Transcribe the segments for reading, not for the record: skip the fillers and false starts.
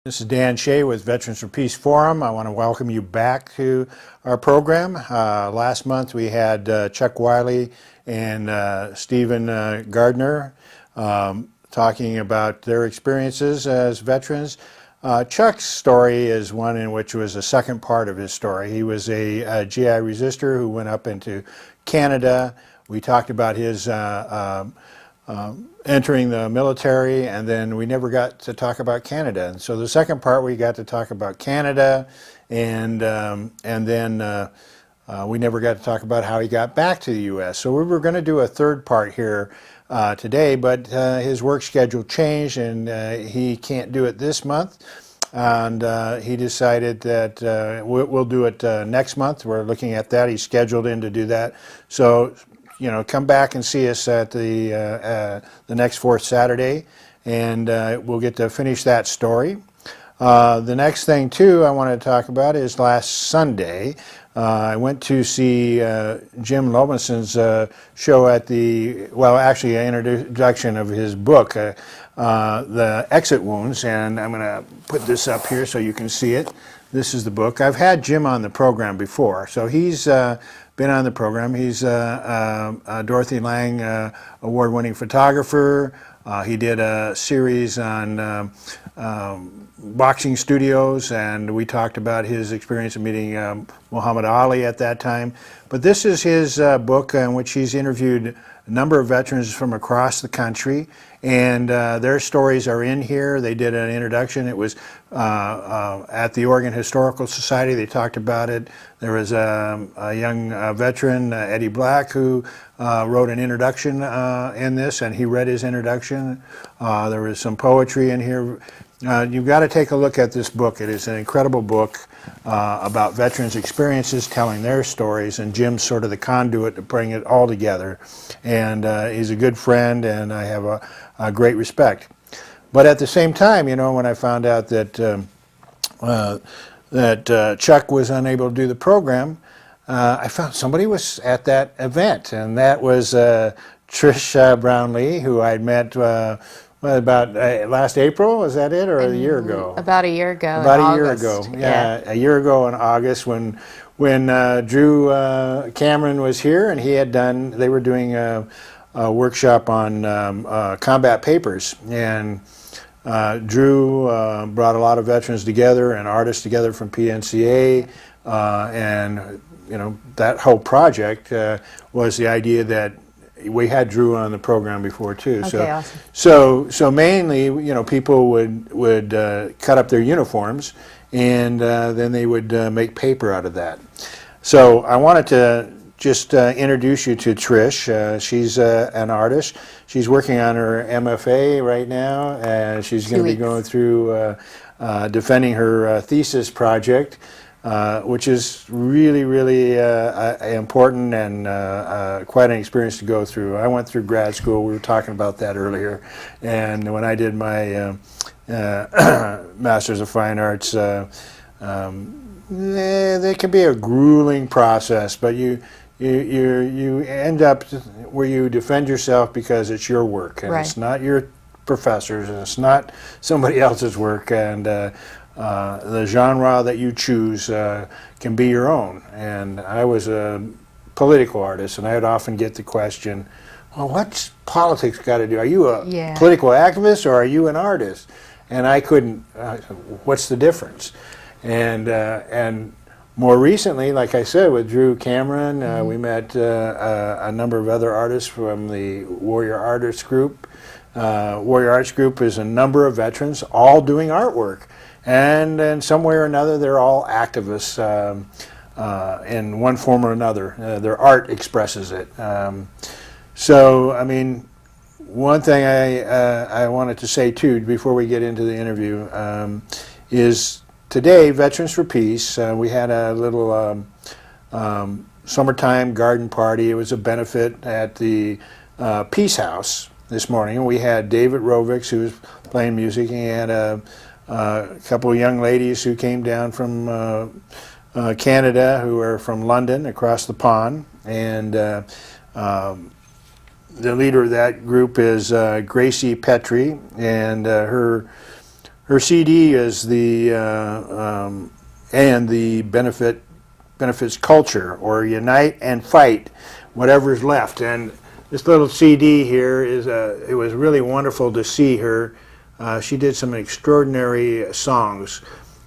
This is Dan Shea with Veterans for Peace Forum. I want to welcome you back to our program. Last month we had Chuck Wiley and Stephen Gardner talking about their experiences as veterans. Chuck's story is one in which was a second part of his story. He was a GI resistor who went up into Canada. We talked about his entering the military, and then we never got to talk about Canada. And so the second part, we got to talk about Canada, and then we never got to talk about how he got back to the U.S. So we were going to do a third part here today, but his work schedule changed, and he can't do it this month. And he decided that we'll do it next month. We're looking at that. He's scheduled in to do that. So, you know, come back and see us at the next fourth Saturday, and we'll get to finish that story. The next thing, too, I want to talk about is last Sunday. I went to see Jim Lomanson's show at the, well, actually an introduction of his book, The Exit Wounds, and I'm going to put this up here so you can see it. This is the book. I've had Jim on the program before, so he's been on the program. He's a Dorothy Lang award-winning photographer. He did a series on boxing studios, and we talked about his experience of meeting Muhammad Ali at that time. But this is his book in which he's interviewed a number of veterans from across the country, and their stories are in here. They did an introduction. It was at the Oregon Historical Society. They talked about it. There was a young veteran, Eddie Black, who wrote an introduction in this, and he read his introduction. There was some poetry in here. You've got to take a look at this book. It is an incredible book about veterans' experiences, telling their stories, and Jim's sort of the conduit to bring it all together. And he's a good friend, and I have a great respect. But at the same time, you know, when I found out that Chuck was unable to do the program, I found somebody was at that event, and that was Trish Brownlee, who I'd met about last April. Was that it, or a year ago? About a year ago. About a year ago, yeah, a year ago in August, when Drew Cameron was here, and he had done. They were doing a workshop on combat papers, and Drew brought a lot of veterans together and artists together from PNCA, and you know, that whole project was the idea that we had Drew on the program before too. Okay, awesome. So mainly, you know, people would cut up their uniforms, and then they would make paper out of that. So I wanted to just introduce you to Trish. She's an artist. She's working on her MFA right now, and she's going to be going through defending her thesis project, which is really, really important and quite an experience to go through. I went through grad school. We were talking about that earlier. And when I did my Masters of Fine Arts, they can be a grueling process, but you end up where you defend yourself because it's your work, and it's not your professors, and it's not somebody else's work, and the genre that you choose can be your own. And I was a political artist, and I would often get the question, well, what's politics got to do? Are you a political activist, or are you an artist? And I couldn't, what's the difference? And more recently, like I said, with Drew Cameron, we met a number of other artists from the Warrior Artists Group. Warrior Arts Group is a number of veterans all doing artwork. And in some way or another, they're all activists in one form or another. Their art expresses it. So, I mean, one thing I wanted to say, too, before we get into the interview, is today, Veterans for Peace, we had a little summertime garden party. It was a benefit at the Peace House this morning. We had David Rovics, who was playing music, and he had a couple of young ladies who came down from Canada, who are from London, across the pond. And the leader of that group is Gracie Petrie, and her her CD is the and the benefits culture, or unite and fight whatever's left. And this little CD here is it was really wonderful to see her. She did some extraordinary songs.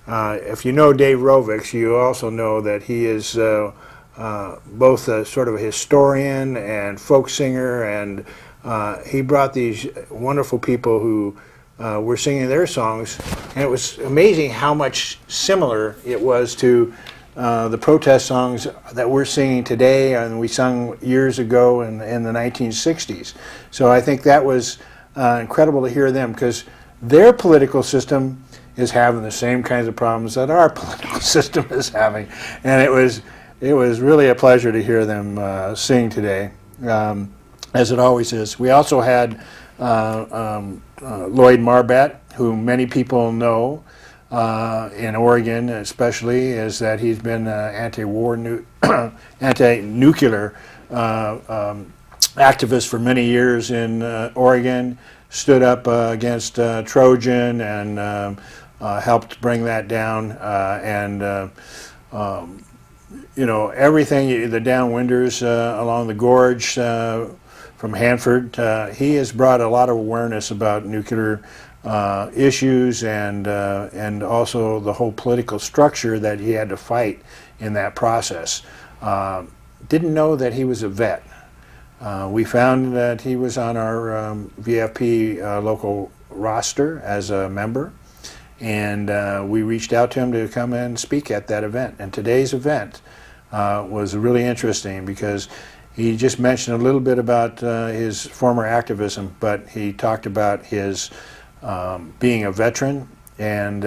If you know Dave Rovix, you also know that he is both a sort of a historian and folk singer, and he brought these wonderful people who were singing their songs, and it was amazing how much similar it was to the protest songs that we're singing today and we sung years ago in the 1960s. So I think that was incredible to hear them, because their political system is having the same kinds of problems that our political system is having, and it was really a pleasure to hear them sing today, as it always is. We also had Lloyd Marbet, who many people know in Oregon especially, is that he's been anti-war, anti-nuclear activist for many years in Oregon, stood up against Trojan and helped bring that down, and you know, everything, the downwinders along the gorge from Hanford, he has brought a lot of awareness about nuclear issues, and also the whole political structure that he had to fight in that process. Didn't know that he was a vet. We found that he was on our VFP local roster as a member, and we reached out to him to come and speak at that event. And today's event was really interesting, because he just mentioned a little bit about his former activism, but he talked about his being a veteran, and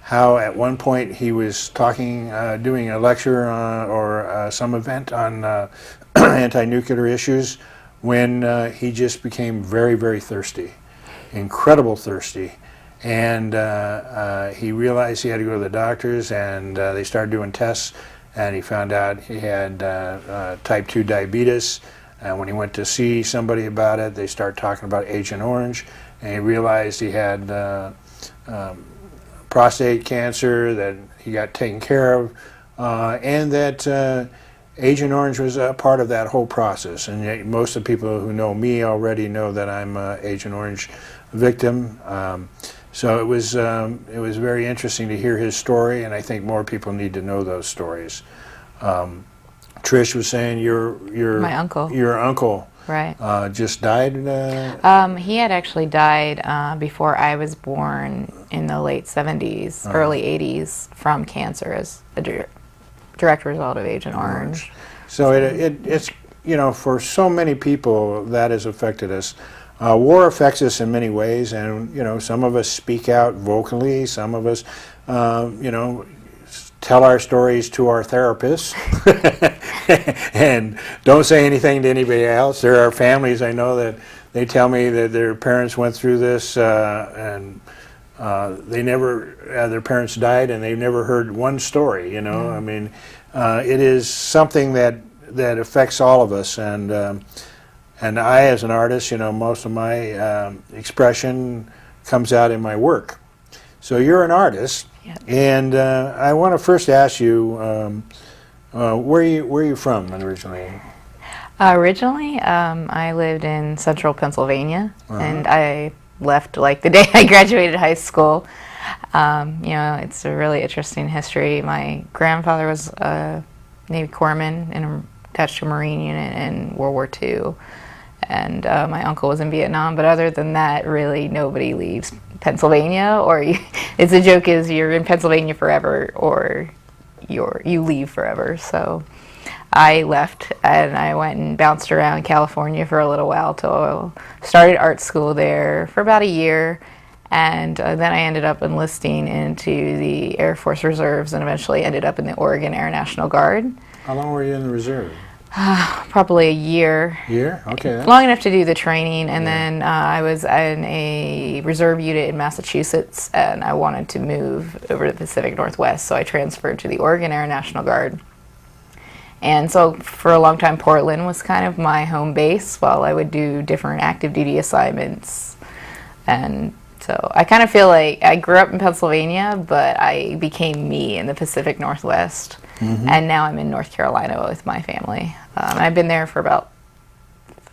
how at one point he was talking, doing a lecture or some event on anti-nuclear issues, when he just became very, very thirsty, incredible thirsty. And he realized he had to go to the doctors, and they started doing tests, and he found out he had type 2 diabetes. And when he went to see somebody about it, they started talking about Agent Orange, and he realized he had prostate cancer that he got taken care of, and that Agent Orange was a part of that whole process. And yet most of the people who know me already know that I'm an Agent Orange victim. So it was very interesting to hear his story, and I think more people need to know those stories. Trish was saying My uncle. Your uncle, Right. just died. He had actually died before I was born in the late 70s, early 80s, from cancer as a direct result of Agent Orange. So it's, you know, for so many people that has affected us. War affects us in many ways, and, you know, some of us speak out vocally, some of us, you know, tell our stories to our therapists and don't say anything to anybody else. There are families I know that they tell me that their parents went through this, and they never, their parents died, and they've never heard one story, you know. I mean, it is something that affects all of us, and I, as an artist, you know, most of my expression comes out in my work. So you're an artist, and I want to first ask you, where are you from originally? Originally, I lived in central Pennsylvania, and I left like the day I graduated high school. You know, it's a really interesting history. My grandfather was a Navy corpsman attached to a Marine unit in World War II. And my uncle was in Vietnam, but other than that, really nobody leaves Pennsylvania. Or it's a joke is you're in Pennsylvania forever, or you leave forever. So I left, and I went and bounced around California for a little while till I started art school there for about a year, and then I ended up enlisting into the Air Force Reserves, and eventually ended up in the Oregon Air National Guard. How long were you in the reserve? Probably a year. Year? Okay. Long enough to do the training, and then I was in a reserve unit in Massachusetts, and I wanted to move over to the Pacific Northwest, so I transferred to the Oregon Air National Guard. And so for a long time, Portland was kind of my home base while I would do different active duty assignments and So I kind of feel like I grew up in Pennsylvania, but I became me in the Pacific Northwest. And now I'm in North Carolina with my family. I've been there for about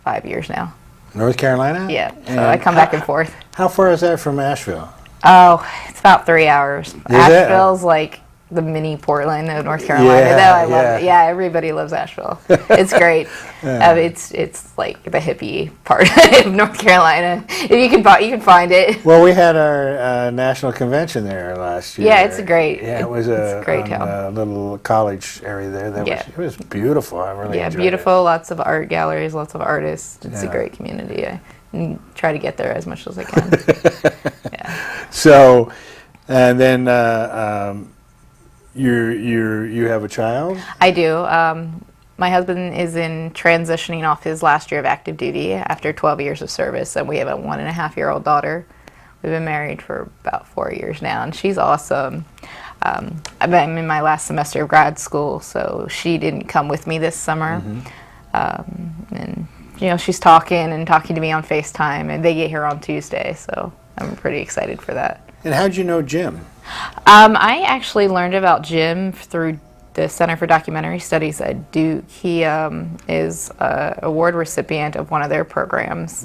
5 years now. North Carolina? Yeah, so I come back and forth. How far is that from Asheville? Oh, it's about 3 hours. it? Asheville's like the mini Portland of North Carolina. Yeah, Though I love yeah. it. Yeah, everybody loves Asheville. It's great. It's like the hippie part of North Carolina. If you can find it. Well, we had our national convention there last year. Yeah, it's great. Yeah, it was it's a great town. a little college area there. It was beautiful. I really enjoyed beautiful. it. Lots of art galleries, lots of artists. It's a great community. I try to get there as much as I can. Yeah. So, and then you have a child? I do. My husband is transitioning off his last year of active duty after 12 years of service, and we have a 1.5-year-old daughter. We've been married for about 4 years now, and she's awesome. I'm in my last semester of grad school, so she didn't come with me this summer. And she's talking to me on FaceTime, and they get here on Tuesday, so I'm pretty excited for that. And how'd you know Jim? I actually learned about Jim through the Center for Documentary Studies at Duke. He is an award recipient of one of their programs.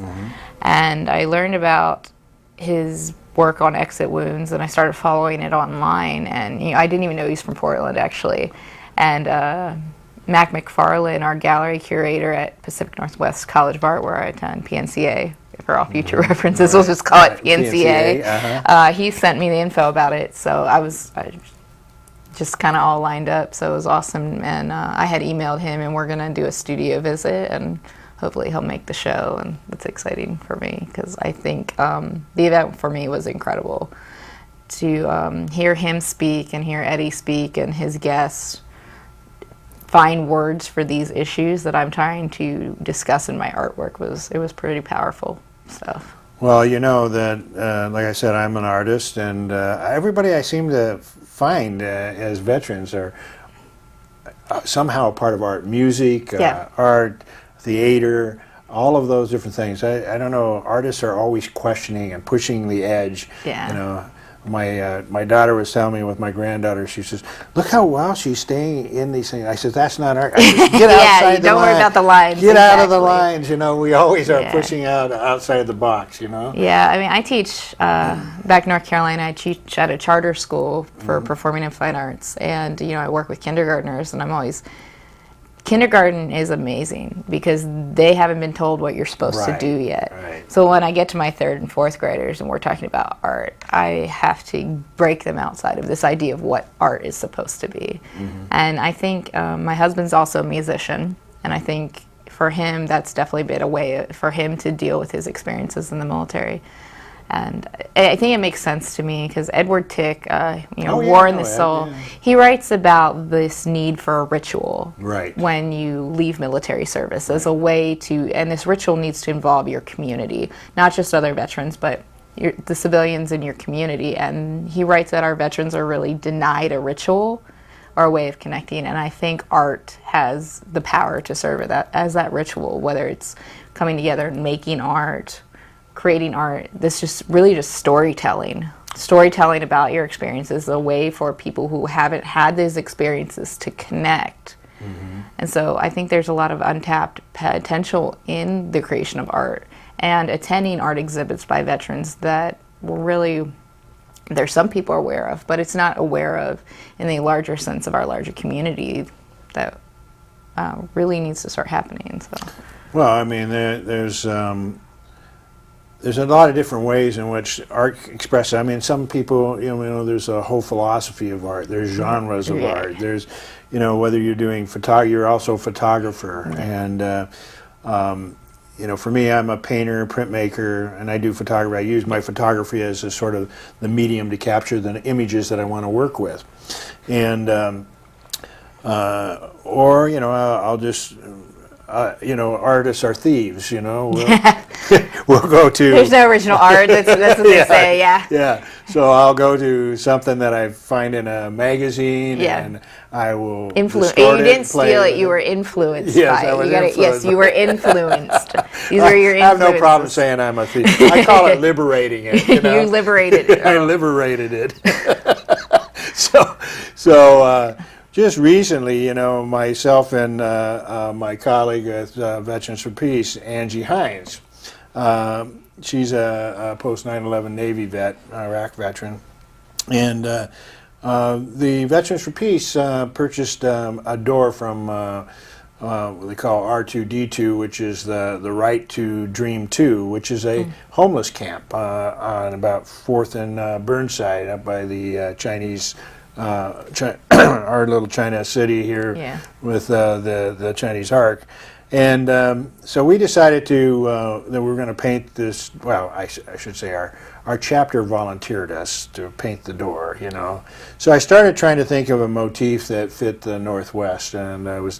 And I learned about his work on exit wounds, and I started following it online. And I didn't even know he's from Portland, actually. And Mac McFarlane, our gallery curator at Pacific Northwest College of Art, where I attend, PNCA, for all future references, we'll just call it PNCA. He sent me the info about it, so I just kind of all lined up, so it was awesome. And I had emailed him, and we're going to do a studio visit, and hopefully he'll make the show, and that's exciting for me, because I think the event for me was incredible. To hear him speak and hear Eddie speak and his guests find words for these issues that I'm trying to discuss in my artwork was pretty powerful stuff. Well, you know that, like I said, I'm an artist, and everybody I seem to find as veterans are somehow a part of art. Music, art, theater, all of those different things. I don't know, artists are always questioning and pushing the edge. Yeah. My daughter was telling me with my granddaughter, she says, "Look how well she's staying in these things." I said, "That's not art." I said, "Get outside the don't line. worry about the lines. Get out of the lines." We always are pushing outside the box. Yeah, I mean, I teach back in North Carolina. I teach at a charter school for performing and fine arts, and I work with kindergartners, and kindergarten is amazing because they haven't been told what you're supposed to do yet. Right. So when I get to my 3rd and 4th graders and we're talking about art, I have to break them outside of this idea of what art is supposed to be. And I think my husband's also a musician, and I think for him that's definitely been a way for him to deal with his experiences in the military. And I think it makes sense to me because Edward Tick, War in the Soul, he writes about this need for a ritual when you leave military service as a way to, and this ritual needs to involve your community, not just other veterans, but the civilians in your community. And he writes that our veterans are really denied a ritual or a way of connecting, and I think art has the power to serve as that ritual, whether it's coming together and making art, creating art. This just storytelling about your experiences, a way for people who haven't had those experiences to connect. And so I think there's a lot of untapped potential in the creation of art and attending art exhibits by veterans that there's some people are aware of, but it's not aware of in the larger sense of our larger community that really needs to start happening. So, well, I mean, there's a lot of different ways in which art expresses. I mean, some people, there's a whole philosophy of art. There's genres of art. There's, whether you're doing photography, you're also a photographer. And, for me, I'm a painter, printmaker, and I do photography. I use my photography as a sort of the medium to capture the images that I want to work with. And, I'll just... artists are thieves, we'll go to. There's no original art. That's what they say. Yeah. Yeah. So I'll go to something that I find in a magazine, Yeah. and I will Influence. distort You it didn't and play steal with it. You were influenced Yes, by I it. was Yes, influenced. you were influenced. These are your influences. I have no problem saying I'm a thief. I call it liberating it. You know? You liberated it. I liberated it. So just recently, you know, myself and my colleague at Veterans for Peace, Angie Hines, she's a post 9/11 Navy vet, Iraq veteran, and the Veterans for Peace purchased a door from what they call R2D2, which is the Right to Dream 2, which is a homeless camp on about 4th and Burnside, up by the Chinese, our little China city here, Yeah. with the Chinese Ark. And so we decided that we were going to paint this. Well, I should say our chapter volunteered us to paint the door, you know. So I started trying to think of a motif that fit the Northwest, and I was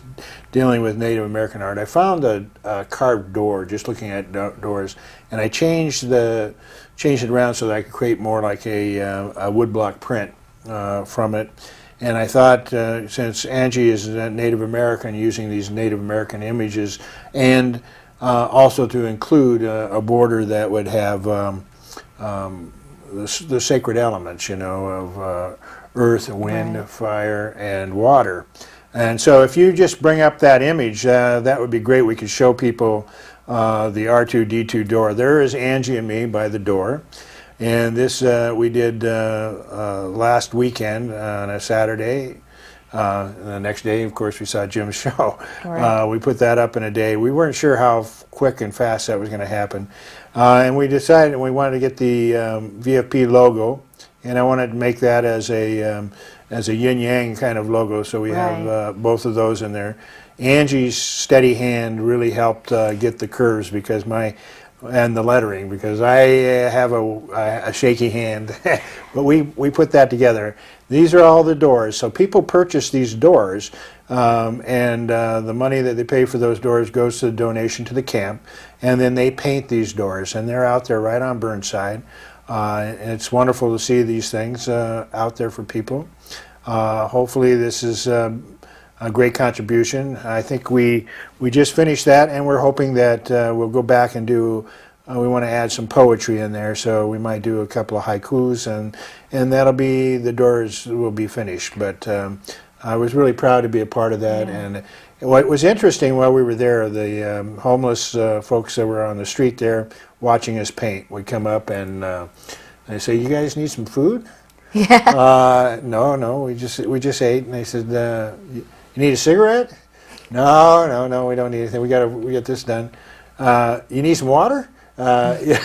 dealing with Native American art. I found a carved door, just looking at doors, and I changed it around so that I could create more like a woodblock print from it. And I thought, since Angie is a Native American, using these Native American images, and also to include a border that would have the sacred elements, you know, of earth, wind, Right. fire, and water. And so if you just bring up that image, that would be great. We could show people the R2D2 door. There is Angie and me by the door. And this we did last weekend on a Saturday. And the next day, of course, we saw Jim's show. Right. We put that up in a day. We weren't sure how quick and fast that was going to happen. And we decided we wanted to get the VFP logo, and I wanted to make that as a yin-yang kind of logo, so we have both of those in there. Angie's steady hand really helped get the curves and the lettering, because I have a shaky hand. But we put that together. These are all the doors. So people purchase these doors, and the money that they pay for those doors goes to the donation to the camp, and then they paint these doors, and they're out there right on Burnside. And it's wonderful to see these things out there for people. Hopefully this is a great contribution. I think we just finished that, and we're hoping that we'll go back and do. We want to add some poetry in there, so we might do a couple of haikus, and that'll be, the doors will be finished. But I was really proud to be a part of that. Yeah. And what was interesting while we were there, the homeless folks that were on the street there watching us paint would come up and they say, "You guys need some food?" Yeah. No, we just ate. And they said, "You need a cigarette?" No, we don't need anything. We get this done. You need some water? Yeah.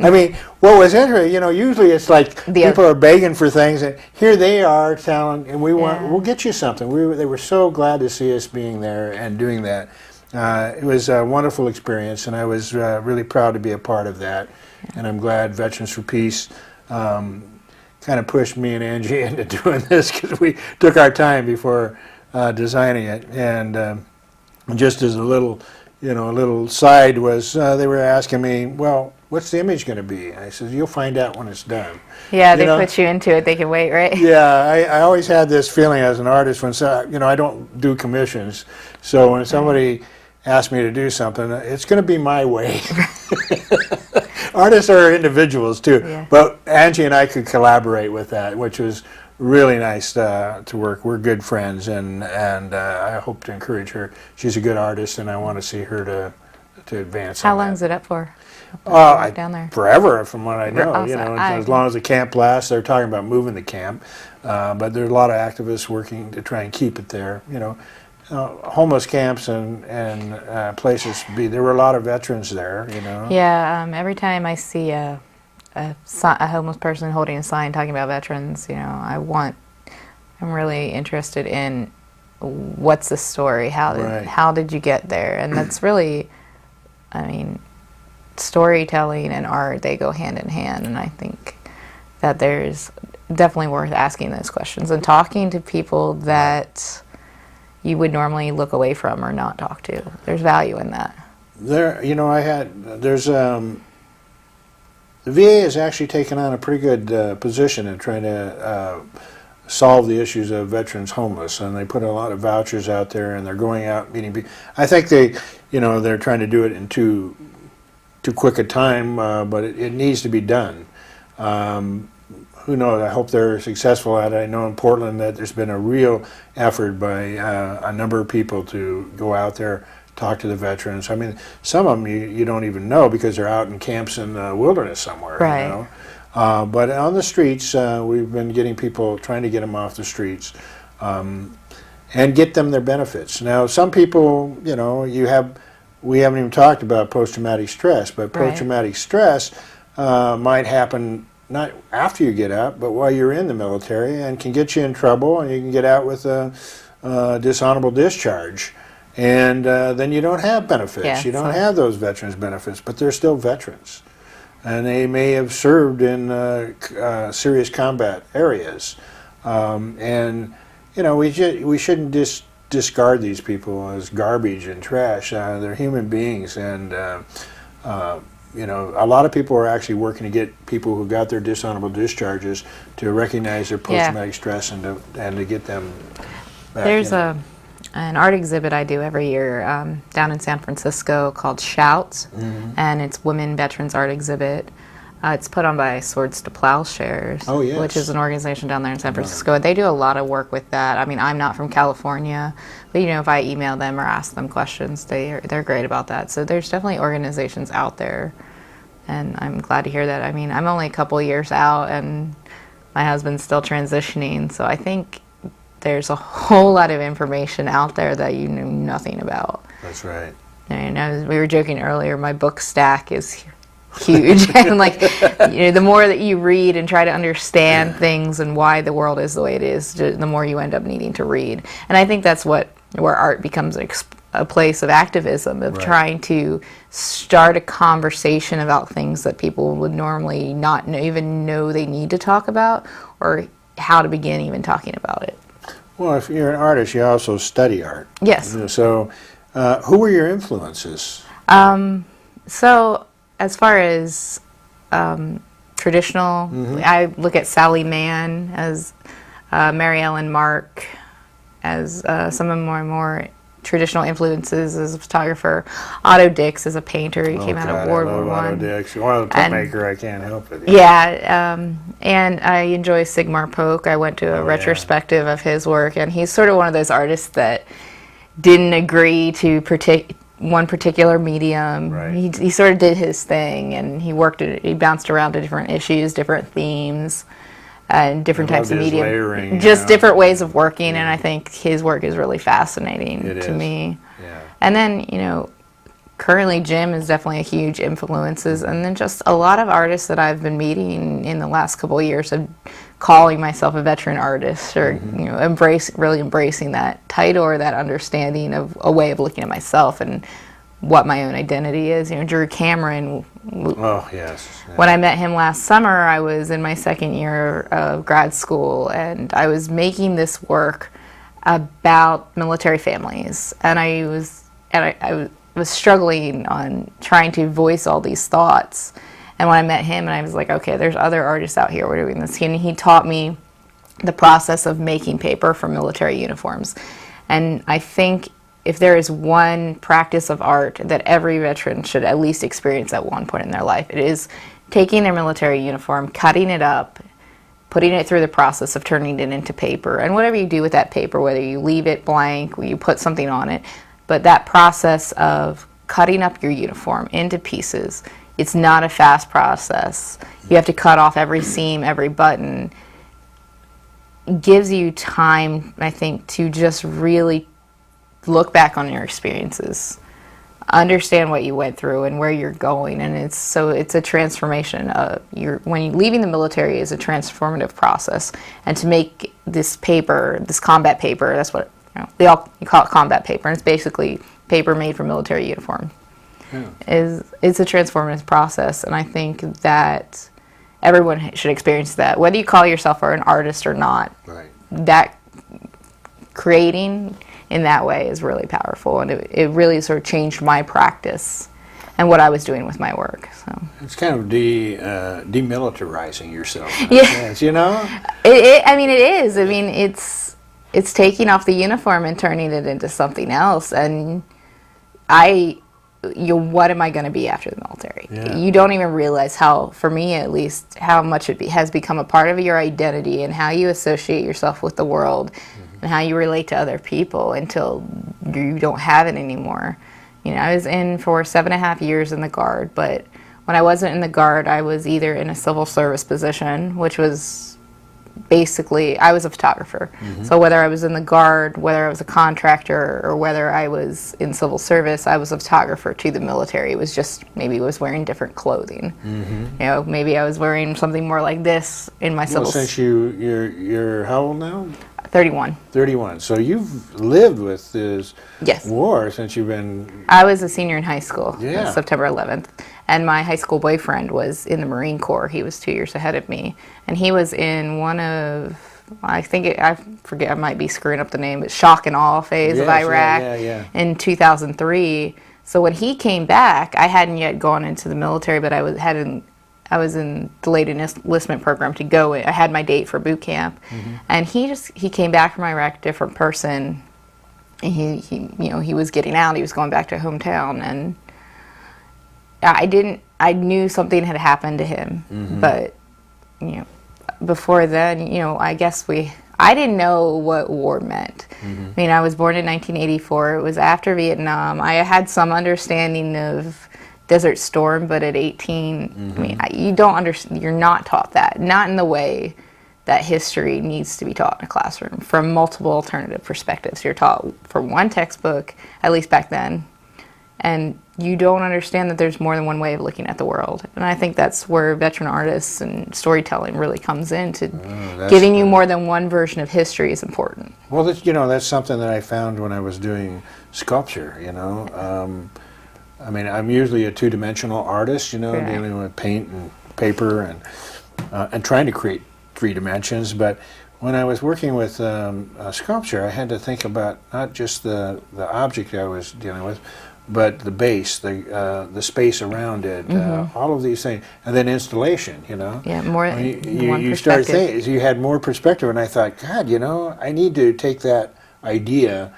I mean, what was interesting, you know, usually it's like people are begging for things, and here they are telling, and we'll get you something. They were so glad to see us being there and doing that. It was a wonderful experience, and I was really proud to be a part of that. And I'm glad Veterans for Peace kind of pushed me and Angie into doing this, because we took our time before designing it. And just as a little side was, they were asking me, "Well, what's the image going to be?" I said, "You'll find out when it's done." Yeah, they put you into it. They can wait, right? Yeah, I always had this feeling as an artist when, I don't do commissions, so when somebody asks me to do something, it's going to be my way. Artists are individuals too, but Angie and I could collaborate with that, which was really nice to work. We're good friends, and I hope to encourage her. She's a good artist, and I want to see her to advance. How long is it up for? Down there? Forever, from what I know. Awesome. As long as the camp lasts. They're talking about moving the camp, but there's a lot of activists working to try and keep it there. Homeless camps and places to be. There were a lot of veterans there. Yeah. Every time I see a homeless person holding a sign talking about veterans, I'm really interested in what's the story, how did you get there? And that's really, storytelling and art, they go hand in hand, and I think that there's definitely worth asking those questions and talking to people that you would normally look away from or not talk to. There's value in that. There, you know, the VA has actually taken on a pretty good position in trying to solve the issues of veterans homeless, and they put a lot of vouchers out there, and they're going out meeting people. I think they're trying to do it in too quick a time, but it needs to be done. Who knows? I hope they're successful at it. I know in Portland that there's been a real effort by a number of people to go out there, talk to the veterans. I mean, some of them you don't even know because they're out in camps in the wilderness somewhere. Right. You know? But on the streets, we've been getting people, trying to get them off the streets and get them their benefits. Now, some people, you know, we haven't even talked about post-traumatic stress, but post-traumatic stress might happen not after you get out, but while you're in the military, and can get you in trouble, and you can get out with a dishonorable discharge. And then you don't have benefits. Yeah, you don't have those veterans benefits, but they're still veterans. And they may have served in serious combat areas. And, you know, we shouldn't discard these people as garbage and trash. They're human beings, and you know, a lot of people are actually working to get people who got their dishonorable discharges to recognize their post-traumatic stress and to get them back. There's an art exhibit I do every year down in San Francisco called Shouts, and it's Women Veterans Art Exhibit. It's put on by Swords to Plowshares, which is an organization down there in San Francisco. They do a lot of work with that. I mean, I'm not from California, but you know, if I email them or ask them questions, they're great about that. So there's definitely organizations out there, and I'm glad to hear that. I mean, I'm only a couple years out, and my husband's still transitioning, so I think there's a whole lot of information out there that you knew nothing about. That's right. And as we were joking earlier, my book stack is huge. And like, you know, the more that you read and try to understand things and why the world is the way it is, the more you end up needing to read. And I think that's where art becomes a place of activism, of trying to start a conversation about things that people would normally not even know they need to talk about, or how to begin even talking about it. Well, if you're an artist, you also study art. Yes. So who were your influences? So as far as traditional, I look at Sally Mann, as Mary Ellen Mark, as some of my more traditional influences as a photographer. Otto Dix as a painter. He came out of World War I. Otto Dix. Well, a printmaker, I can't help it. Yeah, and I enjoy Sigmar Polk. I went to a retrospective of his work, and he's sort of one of those artists that didn't agree to one particular medium. Right. He sort of did his thing, and he bounced around to different issues, different themes, and different types of medium. Layering, just different ways of working, and I think his work is really fascinating to me. Yeah. And then, you know, currently Jim is definitely a huge influence, and then just a lot of artists that I've been meeting in the last couple of years of calling myself a veteran artist, or you know, really embracing that title or that understanding of a way of looking at myself and what my own identity is. You know, Drew Cameron. Oh yes. Yeah. When I met him last summer, I was in my second year of grad school, and I was making this work about military families, and I was struggling on trying to voice all these thoughts. And when I met him, and I was like, okay, there's other artists out here, we're doing this. And he taught me the process of making paper for military uniforms. And I think if there is one practice of art that every veteran should at least experience at one point in their life, it is taking their military uniform, cutting it up, putting it through the process of turning it into paper. And whatever you do with that paper, whether you leave it blank or you put something on it, but that process of cutting up your uniform into pieces, it's not a fast process. You have to cut off every seam, every button. It gives you time, I think, to just really look back on your experiences, understand what you went through and where you're going, and it's a transformation. When you're leaving the military is a transformative process, and to make this paper, this combat paper, that's what you call it, combat paper, and it's basically paper made from military uniform. It's a transformative process, and I think that everyone should experience that, whether you call yourself an artist or not. Right. That creating in that way is really powerful, and it really sort of changed my practice and what I was doing with my work. So It's kind of demilitarizing yourself, in a Yeah. sense, you know? I mean, it is. I mean, it's taking off the uniform and turning it into something else. And what am I going to be after the military? Yeah. You don't even realize how, for me at least, how much has become a part of your identity and how you associate yourself with the world and how you relate to other people until you don't have it anymore. You know, I was in for 7.5 years in the Guard, but when I wasn't in the Guard, I was either in a civil service position, which was basically, I was a photographer. So whether I was in the Guard, whether I was a contractor, or whether I was in civil service, I was a photographer to the military. It was just, maybe I was wearing different clothing. You know, maybe I was wearing something more like this in my Well, civil since you're how old now? 31. 31. So you've lived with this Yes. war since you've been... I was a senior in high school, Yeah. September 11th, and my high school boyfriend was in the Marine Corps. He was 2 years ahead of me, and he was in one of, I forget, I might be screwing up the name, but shock and awe phase of Yes, Iraq yeah. in 2003. So when he came back, I hadn't yet gone into the military, but I was in delayed enlistment program to go. I had my date for boot camp, and he came back from Iraq a different person. And he was getting out. He was going back to hometown, and I knew something had happened to him, but before then, I guess I didn't know what war meant. I mean, I was born in 1984. It was after Vietnam. I had some understanding of Desert Storm, but at 18, I mean, you don't understand. You're not taught that, not in the way that history needs to be taught in a classroom from multiple alternative perspectives. You're taught from one textbook, at least back then, and you don't understand that there's more than one way of looking at the world. And I think that's where veteran artists and storytelling really comes in, to giving you more than one version of history is important. Well, that's something that I found when I was doing sculpture, I mean, I'm usually a two-dimensional artist, Right. dealing with paint and paper and trying to create 3 dimensions. But when I was working with sculpture, I had to think about not just the object I was dealing with, but the base, the space around it, all of these things, and then installation. Yeah, more than one you start perspective. thinking, you had more perspective, and I thought, God, I need to take that idea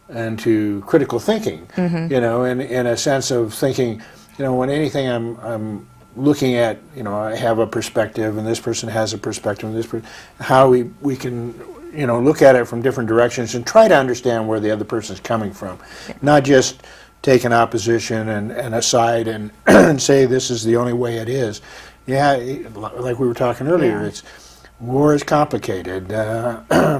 into critical thinking, in a sense of thinking, when anything I'm looking at, I have a perspective, and this person has a perspective, and this person, how we can, look at it from different directions and try to understand where the other person's coming from, not just take an opposition and a side and, and say this is the only way it is. Yeah, like we were talking earlier, Yeah. War is complicated.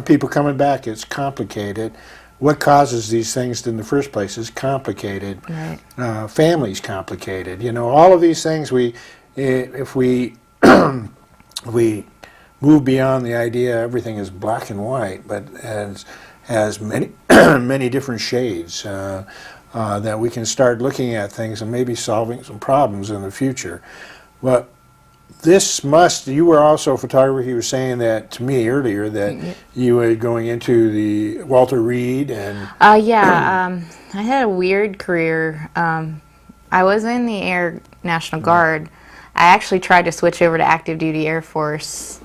People coming back, it's complicated. What causes these things in the first place is complicated. Right. Family's complicated. All of these things. If we we move beyond the idea everything is black and white, but has many many different shades, that we can start looking at things and maybe solving some problems in the future. But you were also a photographer. You were saying that to me earlier, that you were going into the Walter Reed and... I had a weird career. I was in the Air National Guard. I actually tried to switch over to active duty Air Force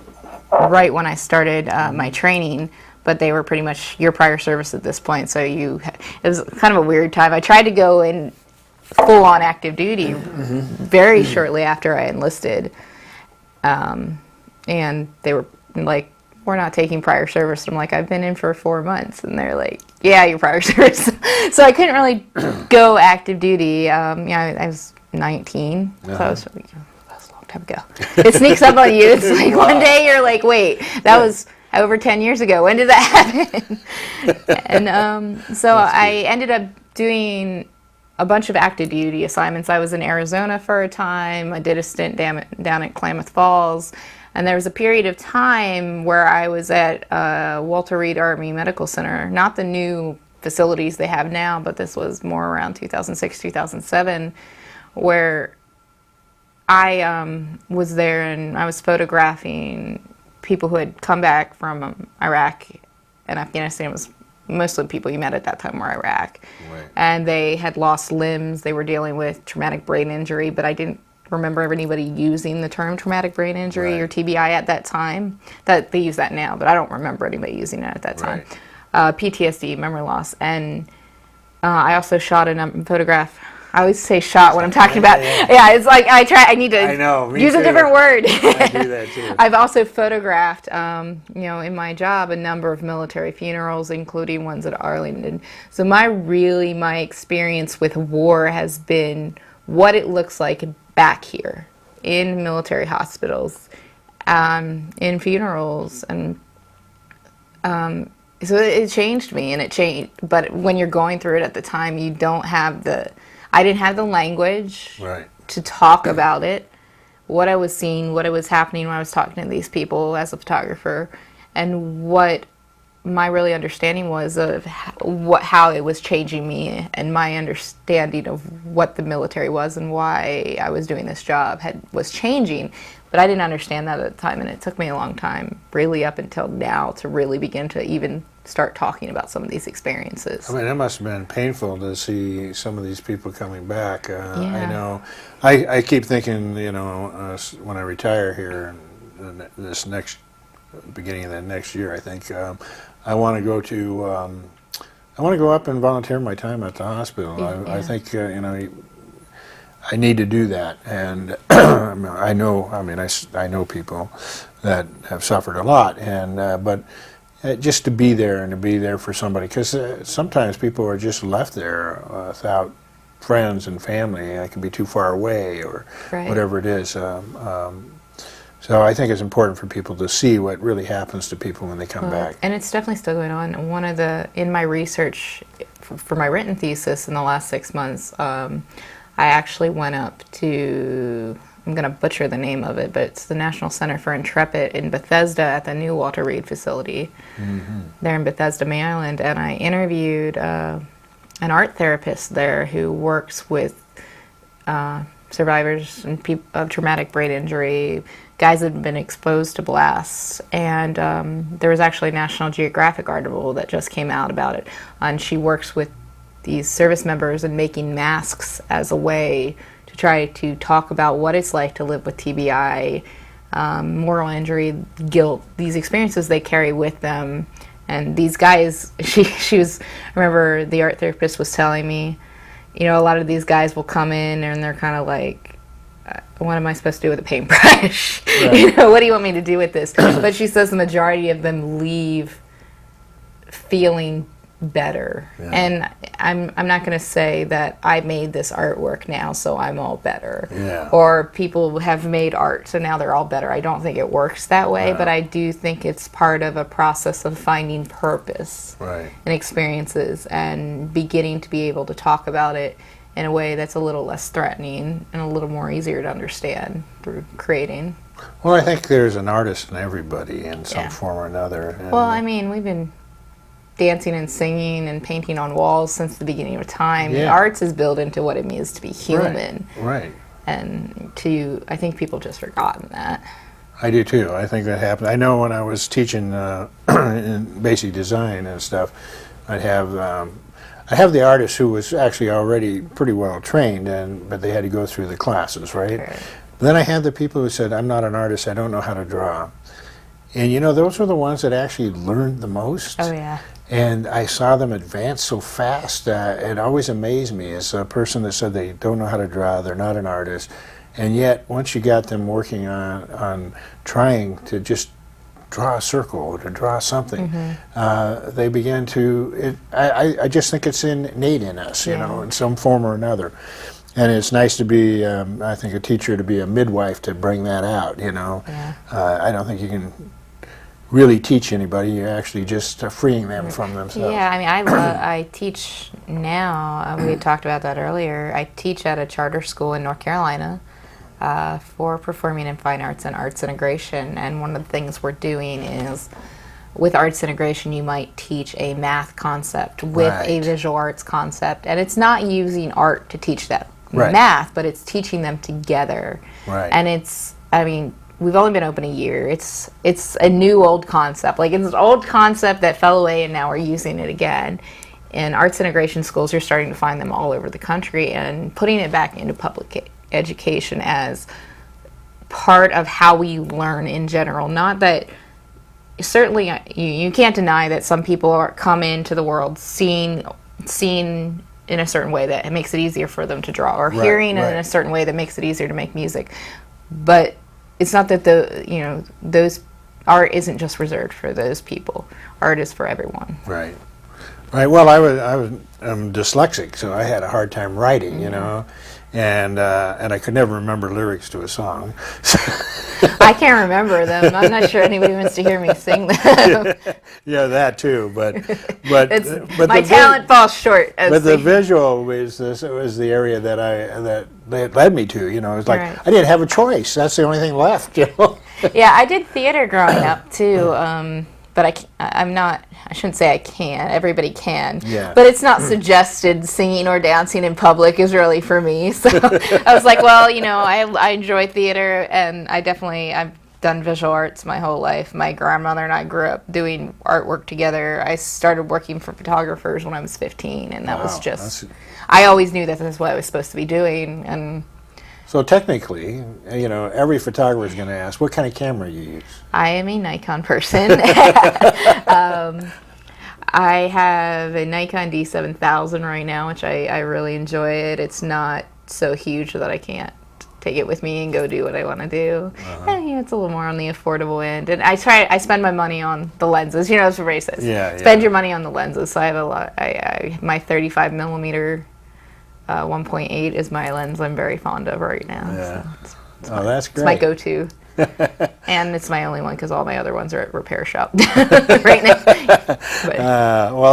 right when I started my training, but they were pretty much your prior service at this point, so it was kind of a weird time. I tried to go in full-on active duty very shortly after I enlisted. And they were like, we're not taking prior service. I'm like, I've been in for 4 months. And they're like, yeah, your prior service. So I couldn't really go active duty. I was 19. So I was like, that's a long time ago. It sneaks up on you. It's like one day you're like, wait, that was over 10 years ago. When did that happen? And so I ended up doing a bunch of active duty assignments. I was in Arizona for a time. I did a stint down at Klamath Falls. And there was a period of time where I was at Walter Reed Army Medical Center, not the new facilities they have now, but this was more around 2006, 2007, where I was there and I was photographing people who had come back from Iraq and Afghanistan. It was most of the people you met at that time were Iraq. Right. And they had lost limbs. They were dealing with traumatic brain injury, but I didn't remember anybody using the term traumatic brain injury or TBI at that time. That they use that now, but I don't remember anybody using it at that time. PTSD, memory loss. And I also shot a photograph. I always say shot when I'm talking about. Yeah, it's like I need to use a different word. I do that too. I've also photographed, in my job, a number of military funerals, including ones at Arlington. So my experience with war has been what it looks like back here in military hospitals, in funerals, and so it changed me, and it changed. But when you're going through it at the time, you don't have I didn't have the language to talk about it, what I was seeing, what was happening when I was talking to these people as a photographer, and what my really understanding was of how it was changing me, and my understanding of what the military was and why I was doing this job was changing. But I didn't understand that at the time, and it took me a long time, really up until now, to really begin to even start talking about some of these experiences. I mean, it must have been painful to see some of these people coming back. I know. I keep thinking, when I retire here, beginning of the next year, I think I want to go up and volunteer my time at the hospital. I think I need to do that, and I know people that have suffered a lot, and but just to be there and to be there for somebody, because sometimes people are just left there without friends and family. It can be too far away or whatever it is. So I think it's important for people to see what really happens to people when they come back. And it's definitely still going on. In my research for my written thesis in the last 6 months, I actually went up to, I'm going to butcher the name of it, but it's the National Center for Intrepid in Bethesda at the new Walter Reed facility there in Bethesda, Maryland, and I interviewed an art therapist there who works with survivors and of traumatic brain injury, guys that have been exposed to blasts, and there was actually a National Geographic article that just came out about it, and she works with these service members and making masks as a way to try to talk about what it's like to live with TBI, moral injury, guilt, these experiences they carry with them. And these guys, I remember the art therapist was telling me, a lot of these guys will come in and they're kind of like, what am I supposed to do with a paintbrush? What do you want me to do with this? But she says the majority of them leave feeling better. And I'm not going to say that I made this artwork now, so I'm all better. Or people have made art, so now they're all better. I don't think it works that way, but I do think it's part of a process of finding purpose in experiences and beginning to be able to talk about it in a way that's a little less threatening and a little more easier to understand through creating. Well, I think there's an artist in everybody in some form or another. And well, I mean, we've been dancing and singing and painting on walls since the beginning of time. The arts is built into what it means to be human. And I think people just forgotten that. I do too. I think that happened. I know when I was teaching in basic design and stuff, I'd have the artist who was actually already pretty well trained, but they had to go through the classes, right? Then I had the people who said, I'm not an artist, I don't know how to draw. And those were the ones that actually learned the most. And I saw them advance so fast. It always amazed me as a person that said they don't know how to draw, they're not an artist. And yet, once you got them working on trying to just draw a circle or to draw something, they began to, I just think it's innate in us, in some form or another. And it's nice to be, I think, a teacher, to be a midwife to bring that out, I don't think you can really teach anybody. You're actually just freeing them from themselves. Yeah, I mean, I teach now. We had talked about that earlier. I teach at a charter school in North Carolina for performing and fine arts and arts integration. And one of the things we're doing is, with arts integration, you might teach a math concept with a visual arts concept. And it's not using art to teach that math, but it's teaching them together. And it's, I mean, we've only been open a year. It's a new old concept. Like, it's an old concept that fell away, and now we're using it again. And arts integration schools, you're starting to find them all over the country, and putting it back into public education as part of how we learn in general. Not that, certainly you can't deny that some people come into the world seeing in a certain way that it makes it easier for them to draw, or hearing in a certain way that makes it easier to make music. But it's not that those art isn't just reserved for those people. Art is for everyone. Right. Right. Well, I'm dyslexic, so I had a hard time writing, you know, and I could never remember lyrics to a song. I can't remember them. I'm not sure anybody wants to hear me sing them. Yeah, that too. But my talent falls short. But the visual was the area that led me to. You know, it's like I didn't have a choice. That's the only thing left. You know. Yeah, I did theater growing up too. But I'm not, I shouldn't say I can, everybody can. Yeah. But it's not suggested singing or dancing in public is really for me. So I was like, well, you know, I enjoy theater, and I've done visual arts my whole life. My grandmother and I grew up doing artwork together. I started working for photographers when I was 15, and that was just, I always knew that this is what I was supposed to be doing. And so technically, you know, every photographer is going to ask, what kind of camera you use? I am a Nikon person. I have a Nikon D7000 right now, which I really enjoy it. It's not so huge that I can't take it with me and go do what I want to do. And, you know, it's a little more on the affordable end. And I spend my money on the lenses. You know, that's what Ray says. Spend your money on the lenses. So I have a lot. My 35 millimeter 1.8 is my lens I'm very fond of right now. Yeah. So that's great. It's my go-to. And it's my only one because all my other ones are at repair shop right now. Well,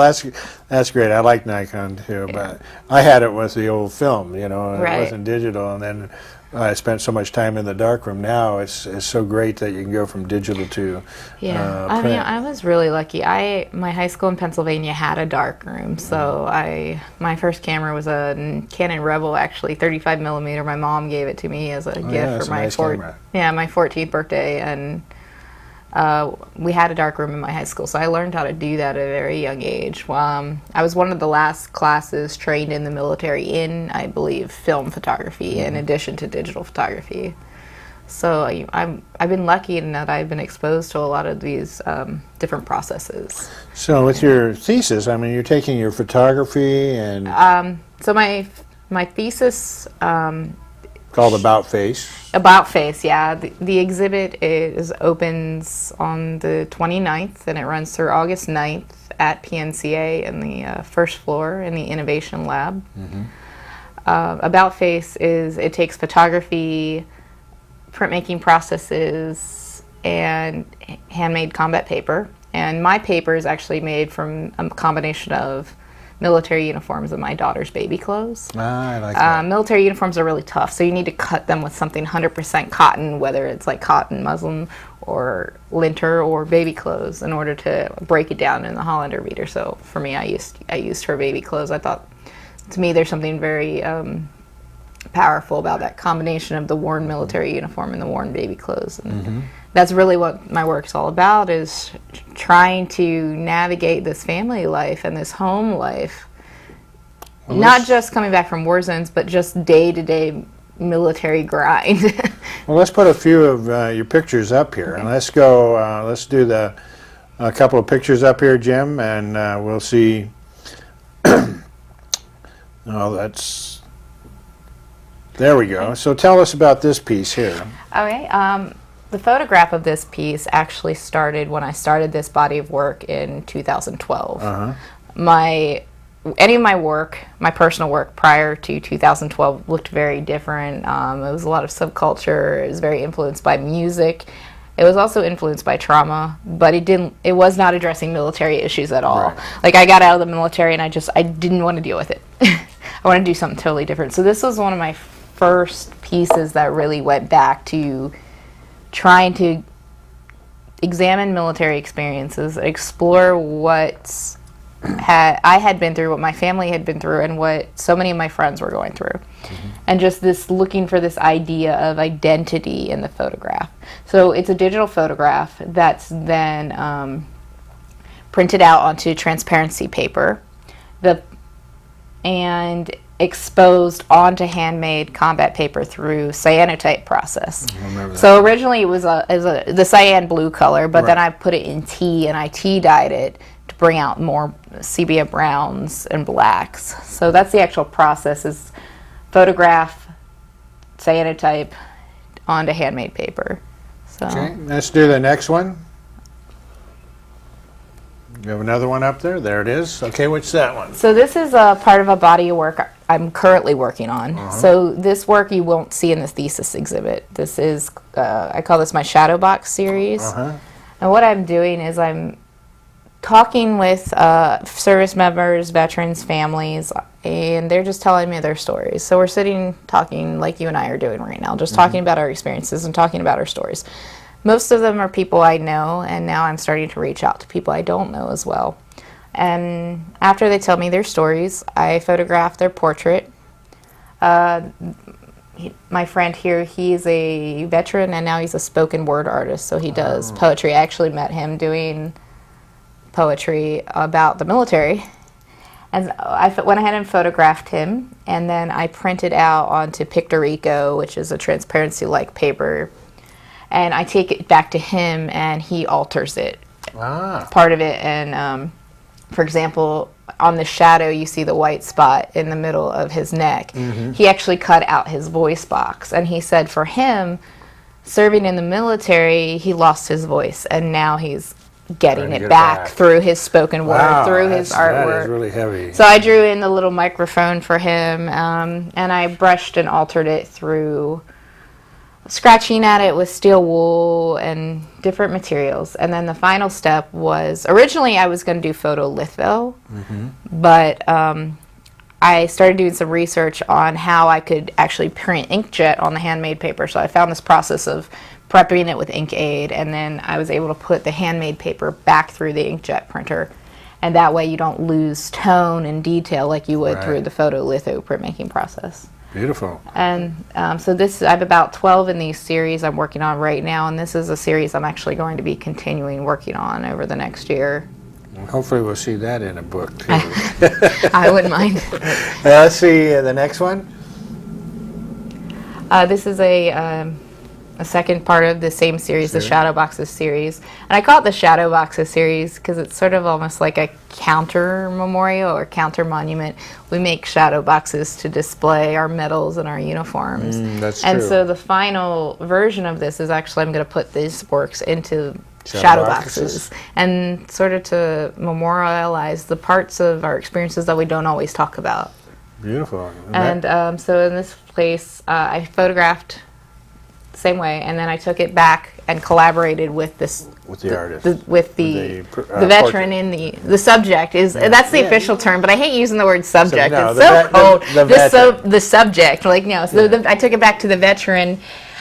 that's great. I like Nikon too, but I had it with the old film, you know, and it wasn't digital, and then I spent so much time in the darkroom. Now it's so great that you can go from digital to print. I mean, I was really lucky. My high school in Pennsylvania had a darkroom, so my first camera was a Canon Rebel, actually 35 millimeter. My mom gave it to me as a gift for my my 14th birthday, and we had a darkroom in my high school, so I learned how to do that at a very young age. I was one of the last classes trained in the military in, I believe, film photography in addition to digital photography. So I've been lucky in that I've been exposed to a lot of these different processes. So with your thesis, I mean, you're taking your photography and... So my thesis... called About Face. About Face, yeah. The exhibit opens on the 29th, and it runs through August 9th at PNCA in the first floor in the Innovation Lab. About Face it takes photography, printmaking processes, and handmade combat paper. And my paper is actually made from a combination of military uniforms and my daughter's baby clothes. I like that. Military uniforms are really tough, so you need to cut them with something 100% cotton, whether it's like cotton muslin or linter or baby clothes, in order to break it down in the Hollander reader. So for me, I used her baby clothes. I thought, to me, there's something very powerful about that combination of the worn military uniform and the worn baby clothes. And that's really what my work's all about, is trying to navigate this family life and this home life. Well, not just coming back from war zones, but just day-to-day military grind. Well, let's put a few of your pictures up here, and let's go, let's do a couple of pictures up here, Jim, and we'll see. There we go. So tell us about this piece here. Okay. The photograph of this piece actually started when I started this body of work in 2012. Any of my work, my personal work prior to 2012, looked very different. It was a lot of subculture. It was very influenced by music. It was also influenced by trauma, but it was not addressing military issues at all. Right. Like, I got out of the military and I didn't want to deal with it. I wanted to do something totally different. So this was one of my first pieces that really went back to trying to examine military experiences, explore what I had been through, what my family had been through, and what so many of my friends were going through. and just this looking for this idea of identity in the photograph. So it's a digital photograph that's then printed out onto transparency paper and exposed onto handmade combat paper through cyanotype process. I remember that. So originally it was the cyan blue color, but then Right. I put it in tea and I tea dyed it to bring out more sepia browns and blacks. So that's the actual process, is photograph, cyanotype onto handmade paper. So Okay, let's do the next one. You have another one up there? There it is. Okay, what's that one? So this is a part of a body of work I'm currently working on. So this work you won't see in the thesis exhibit. This is, I call this my shadow box series. And what I'm doing is I'm talking with service members, veterans, families, and they're just telling me their stories. So we're sitting talking like you and I are doing right now, just talking about our experiences and talking about our stories. Most of them are people I know, and now I'm starting to reach out to people I don't know as well. And after they tell me their stories, I photograph their portrait. My friend here, he's a veteran, and now he's a spoken word artist, so he does poetry. I actually met him doing poetry about the military. And I went ahead and photographed him, and then I printed out onto Pictorico, which is a transparency-like paper, and I take it back to him, and he alters it, part of it. And for example, on the shadow, you see the white spot in the middle of his neck. He actually cut out his voice box, and he said for him, serving in the military, he lost his voice, and now he's getting it back through his spoken word, through his artwork. That is really heavy. So I drew in the little microphone for him, and I brushed and altered it through scratching at it with steel wool and different materials. And then the final step was, originally I was going to do photolitho, but I started doing some research on how I could actually print inkjet on the handmade paper. So I found this process of prepping it with ink aid, and then I was able to put the handmade paper back through the inkjet printer. And that way you don't lose tone and detail like you would through the photolitho printmaking process. Beautiful. And so this, I have about 12 in these series I'm working on right now, and this is a series I'm actually going to be continuing working on over the next year. Well, hopefully we'll see that in a book too. I wouldn't mind. Let's see the next one. This is a second part of the same series, the Shadow Boxes series. And I call it the Shadow Boxes series because it's sort of almost like a counter memorial or counter monument. We make shadow boxes to display our medals and our uniforms. That's and true. so the final version of this is actually I'm going to put these works into shadow boxes and sort of to memorialize the parts of our experiences that we don't always talk about. Beautiful. And so in this place, I photographed same way, and then I took it back and collaborated with this with the artist, the veteran in the subject is that's the official term, but I hate using the word subject. So, no, it's so cold. The subject, like no. So I took it back to the veteran,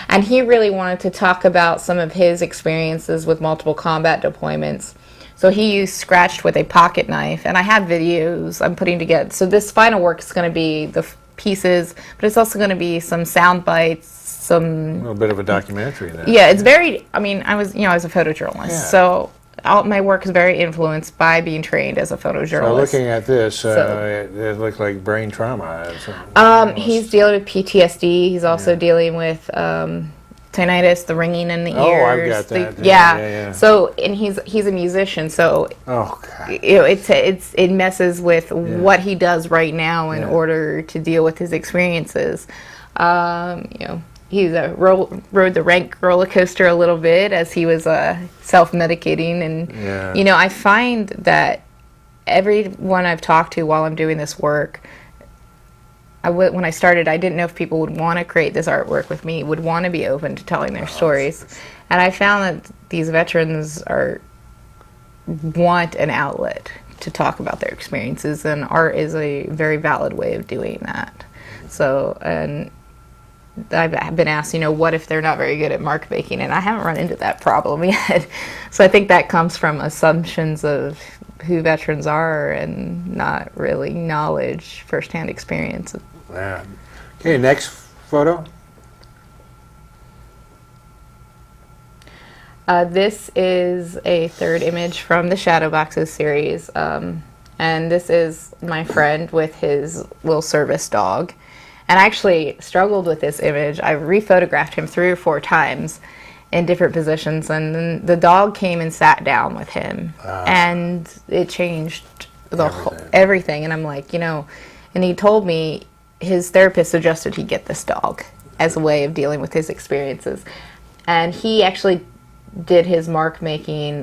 and he really wanted to talk about some of his experiences with multiple combat deployments. So he used scratched with a pocket knife, and I have videos I'm putting together. So this final work is going to be the pieces, but it's also going to be some sound bites. a little bit of a documentary then. Yeah, it's very, I mean, I was a photojournalist, so all my work is very influenced by being trained as a photojournalist. So looking at this, it looked like brain trauma. He's dealing with PTSD. He's also dealing with tinnitus, the ringing in the ears. Oh, I've got that. Yeah. So, and he's a musician, so it messes with what he does right now in order to deal with his experiences. He rode the rank roller coaster a little bit as he was self-medicating, and I find that everyone I've talked to while I'm doing this work, when I started, I didn't know if people would want to create this artwork with me, would want to be open to telling their stories, and I found that these veterans want an outlet to talk about their experiences, and art is a very valid way of doing that. So, and I've been asked, what if they're not very good at mark making? And I haven't run into that problem yet. So I think that comes from assumptions of who veterans are and not really knowledge, firsthand experience. Yeah. Okay, next photo. This is a third image from the Shadow Boxes series, and this is my friend with his little service dog. And I actually struggled with this image. I rephotographed him 3 or 4 times in different positions, and then the dog came and sat down with him, and it changed everything. And I'm like, and he told me his therapist suggested he get this dog as a way of dealing with his experiences. And he actually did his mark making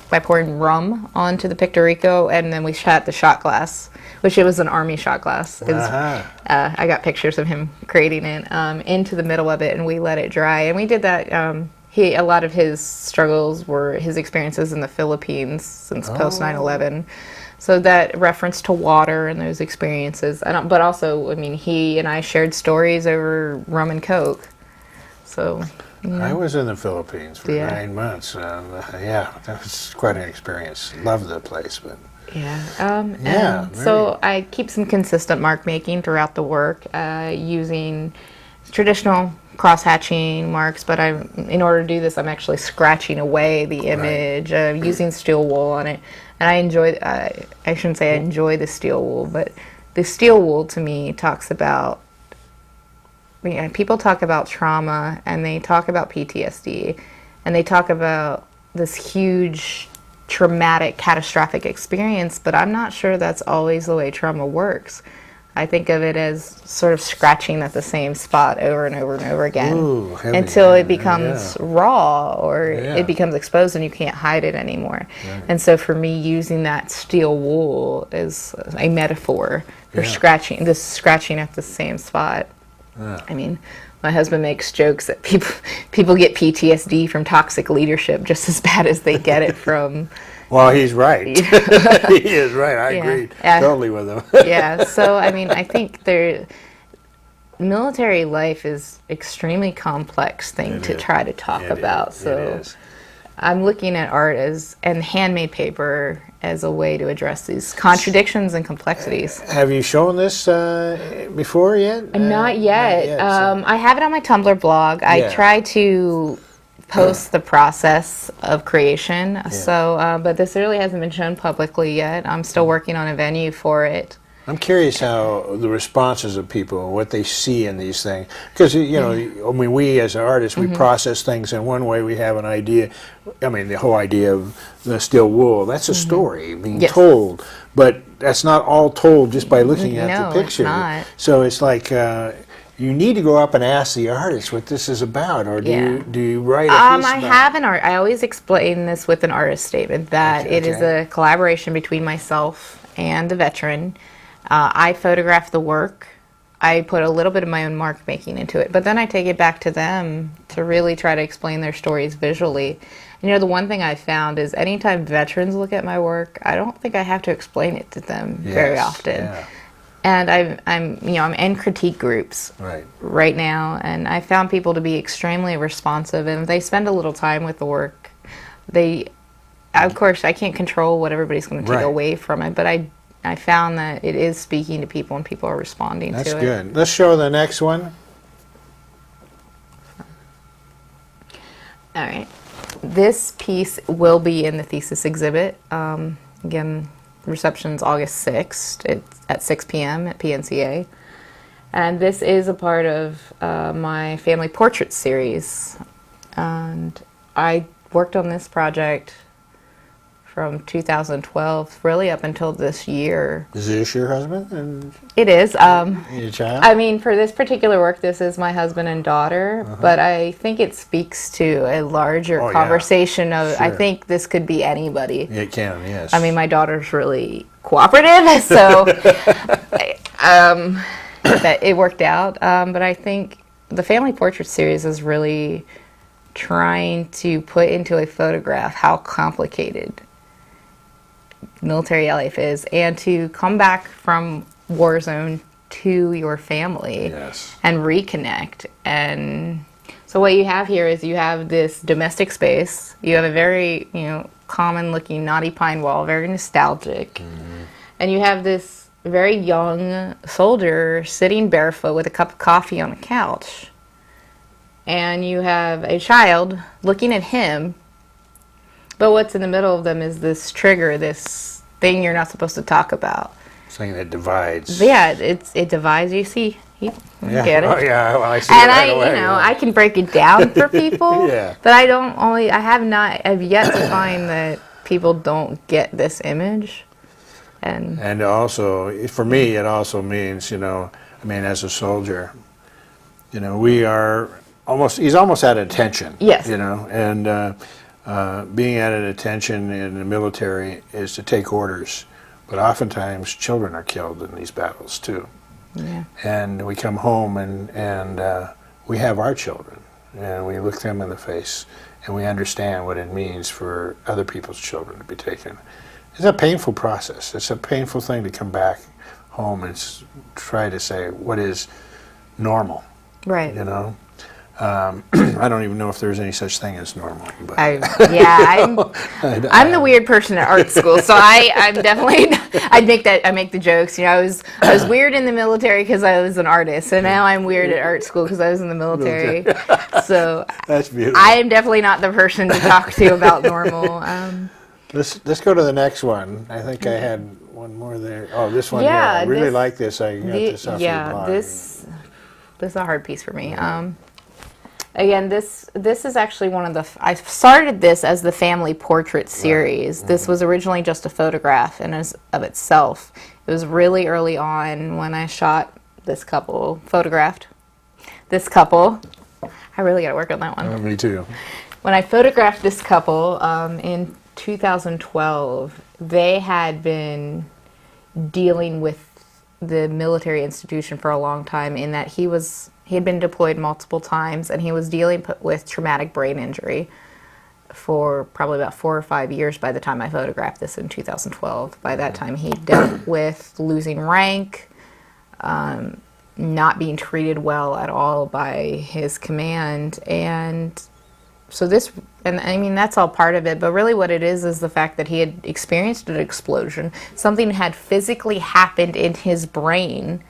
by pouring rum onto the Pictorico, and then we shot the shot glass, which it was an army shot glass. I got pictures of him creating it into the middle of it, and we let it dry. And we did that. A lot of his struggles were his experiences in the Philippines since post 9/11. So that reference to water and those experiences, but also, he and I shared stories over rum and Coke. So. I was in the Philippines for 9 months. That was quite an experience. Loved the place, but so I keep some consistent mark making throughout the work, using traditional cross-hatching marks. But in order to do this, I'm actually scratching away the image, using steel wool on it. And I enjoy. I shouldn't say I enjoy the steel wool, but the steel wool to me talks about. People talk about trauma, and they talk about PTSD, and they talk about this huge traumatic catastrophic experience, but I'm not sure that's always the way trauma works. I think of it as sort of scratching at the same spot over and over and over again until it becomes raw, or it becomes exposed and you can't hide it anymore. Right. And so for me, using that steel wool is a metaphor for scratching at the same spot. My husband makes jokes that people get PTSD from toxic leadership just as bad as they get it from. Well, he's right. He is right. I agree totally with him. So I think military life is extremely complex thing to try to talk about. So I'm looking at art and handmade paper as a way to address these contradictions and complexities. Have you shown this before yet? Not yet. I have it on my Tumblr blog. I try to post the process of creation. But this really hasn't been shown publicly yet. I'm still working on a venue for it. I'm curious how the responses of people, what they see in these things, because we as artists, we process things in one way. We have an idea. The whole idea of the steel wool, that's a story being told, but that's not all told just by looking at the picture. It's not. So it's like you need to go up and ask the artist what this is about, or do you write a piece about I always explain this with an artist statement that it is a collaboration between myself and the veteran. I photograph the work. I put a little bit of my own mark making into it, but then I take it back to them to really try to explain their stories visually. The one thing I found is anytime veterans look at my work, I don't think I have to explain it to them very often. And I'm in critique groups right now, and I found people to be extremely responsive, and if they spend a little time with the work, of course, I can't control what everybody's going to take away from it, but I found that it is speaking to people, and people are responding to it. That's good. Let's show the next one. All right. This piece will be in the thesis exhibit. Again, reception's August 6th. It's at 6 p.m. at PNCA. And this is a part of my family portrait series. And I worked on this project from 2012, really up until this year. Is this your husband? It is. Your child? For this particular work, this is my husband and daughter, but I think it speaks to a larger conversation of, I think this could be anybody. It can, yes. My daughter's really cooperative, so that it worked out. But I think the family portrait series is really trying to put into a photograph how complicated military life is, and to come back from war zone to your family and reconnect. And so what you have here is you have this domestic space. You have a very common looking knotty pine wall, very nostalgic, and you have this very young soldier sitting barefoot with a cup of coffee on a couch. And you have a child looking at him, but what's in the middle of them is this trigger, this thing you're not supposed to talk about. Something that divides. Yeah, it divides. You see, you get it. Oh yeah, well, I see And it right away. I can break it down for people. Yeah. But I've yet to find that people don't get this image. And also, for me, it also means, as a soldier, we are he's almost at attention. Yes. And being at an attention in the military is to take orders. But oftentimes, children are killed in these battles, too. Yeah. And we come home and we have our children, and we look them in the face, and we understand what it means for other people's children to be taken. It's a painful process. It's a painful thing to come back home and try to say what is normal. Right. I don't even know if there's any such thing as normal. But I'm the weird person at art school, so I'm definitely I make the jokes. I was weird in the military because I was an artist, and now I'm weird at art school because I was in the military. So that's beautiful. I am definitely not the person to talk to about normal. Let's go to the next one. I think I had one more there. Oh, this one. Yeah, here. I really like this. I got this off your blog. This is a hard piece for me. Again, this is actually I started this as the family portrait series. Right. This was originally just a photograph in of itself. It was really early on when I photographed this couple. I really got to work on that one. Me too. When I photographed this couple in 2012, they had been dealing with the military institution for a long time, in that he had been deployed multiple times, and he was dealing with traumatic brain injury for probably about 4 or 5 years by the time I photographed this in 2012. By that time, he dealt with losing rank, not being treated well at all by his command, and so that's all part of it, but really what it is the fact that he had experienced an explosion. Something had physically happened in his brain,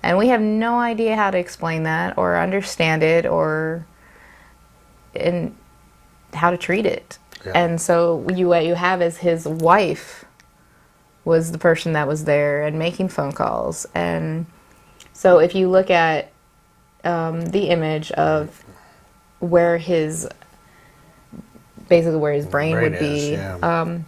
and we have no idea how to explain that or understand it or how to treat it. Yeah. And so what you have is his wife was the person that was there and making phone calls. And so if you look at the image of where his brain would be. Yeah.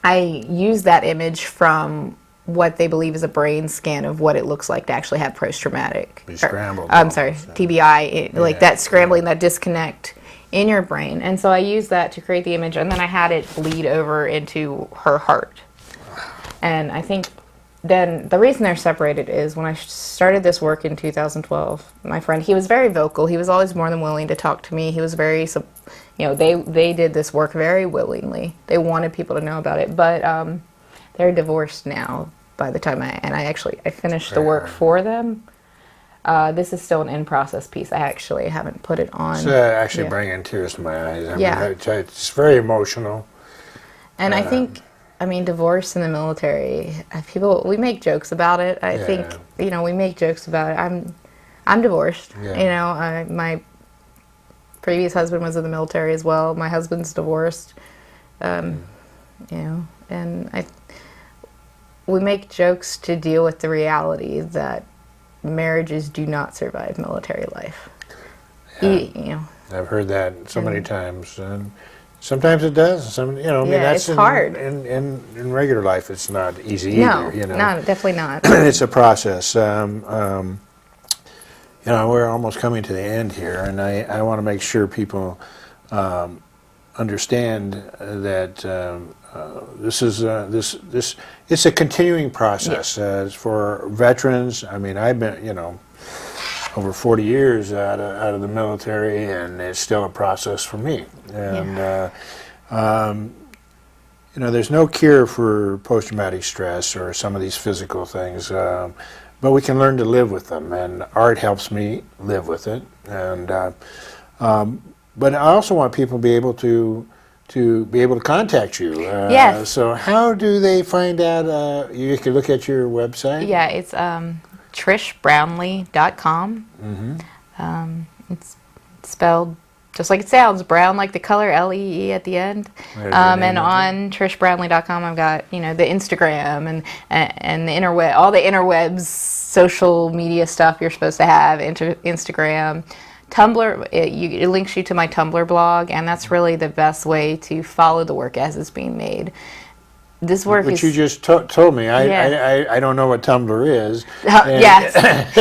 I use that image from what they believe is a brain scan of what it looks like to actually have post-traumatic. TBI, like that scrambling, that disconnect in your brain. And so I used that to create the image, and then I had it bleed over into her heart. And I think then the reason they're separated is when I started this work in 2012, my friend, he was very vocal. He was always more than willing to talk to me. He was very, they did this work very willingly. They wanted people to know about it, but they're divorced now by the time I finished the work for them. This is still an in-process piece. I actually haven't put it on. It's bringing tears to my eyes. I mean, it's very emotional. And I think, divorce in the military, we make jokes about it. I think, we make jokes about it. I'm divorced. Yeah. My previous husband was in the military as well. My husband's divorced. And we make jokes to deal with the reality that marriages do not survive military life. Yeah. I've heard that so many times, and sometimes it does. That's it's hard. In regular life, it's not easy either. No, definitely not. It's a process. We're almost coming to the end here, and I want to make sure people understand that it's a continuing process. For veterans. I've been over 40 years out of the military, and it's still a process for me. And there's no cure for post-traumatic stress or some of these physical things, but we can learn to live with them, and art helps me live with it. And but I also want people to be able to to be able to contact you. Yes. So how do they find out? You can look at your website? Yeah, it's trishbrownlee.com. It's spelled just like it sounds, brown like the color, L-E-E at the end. And on trishbrownlee.com, I've got, you know, the Instagram and the interweb, all the interwebs, social media stuff you're supposed to have, Instagram. Tumblr, it links you to my Tumblr blog, and that's really the best way to follow the work as it's being made. This work Which is... you just told me. Yeah. I don't know what Tumblr is. Yes.